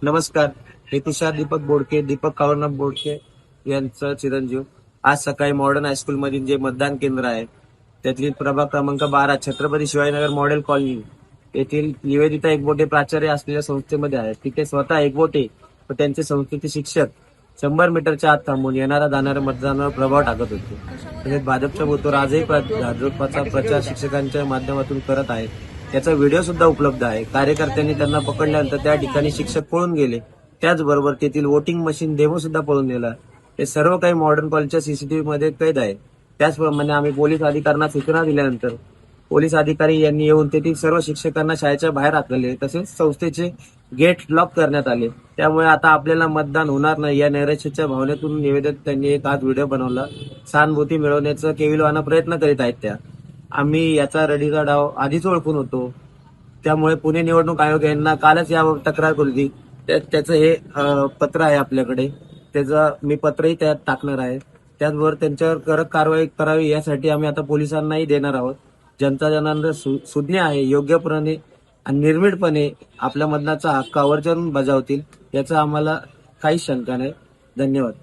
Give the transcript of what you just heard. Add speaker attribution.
Speaker 1: नमस्कार. मी तुषार दीपक बोडके, दीपक कावरनाथ बोडके यांचा चिरंजीव. आज सकाळी मॉडर्न हायस्कूल मधील जे मतदान केंद्र आहे त्यातील प्रभाग क्रमांक 12 छत्रपती शिवाजीनगर मॉडेल कॉलनी येथील निवेदिता एकबोटे प्राचार्य असलेल्या संस्थेमध्ये आहे. तिथे स्वतः एकबोटे व त्यांचे संस्थेचे शिक्षक 100 मीटरच्या आत थांबून येणाऱ्या जाणाऱ्या मतदानावर प्रभाव टाकत होते. तसेच भाजपच्या बूथवर आजही भाजपचा प्रचार शिक्षकांच्या माध्यमातून करत आहेत. त्याचा व्हिडिओ सुद्धा उपलब्ध आहे. कार्यकर्त्यांनी त्यांना पकडल्यानंतर त्या ठिकाणी शिक्षक पळून गेले. त्याचबरोबर तेथील वोटिंग मशीन डेमो सुद्धा पळून गेला. हे सर्व काही मॉडर्न कॉलेजच्या सीसीटीव्ही मध्ये कैद आहे. त्याचप्रमाणे आम्ही पोलीस अधिकाऱ्यांना सूचना दिल्यानंतर पोलीस अधिकारी यांनी येऊन तेथील सर्व शिक्षकांना शाळेच्या बाहेर हाकलले. तसेच संस्थेचे गेट लॉक करण्यात आले. त्यामुळे आता आपल्याला मतदान होणार नाही या नैराश्याच्या भावनेतून निवेदक त्यांनी एक आज व्हिडिओ बनवला. सहानुभूती मिळवण्याचा केविलवाना प्रयत्न करीत आहेत त्या. आम्ही याचा रडीचा डाव आधीच ओळखून होतो. त्यामुळे पुणे निवडणूक आयोग यांना कालच याबाबत तक्रार केली. त्याचं हे पत्र आहे आपल्याकडे. त्याचं मी पत्रही त्यात टाकणार आहे. त्याचबरोबर त्यांच्यावर कडक कारवाई करावी यासाठी आम्ही आता पोलिसांनाही देणार आहोत. जनता जनार्दन सुज्ञ आहे, योग्यपणे आणि निर्भीडपणे आपल्या मतदानाचा हक्क आवर्जून बजावतील याचा आम्हाला काहीच शंका नाही. धन्यवाद.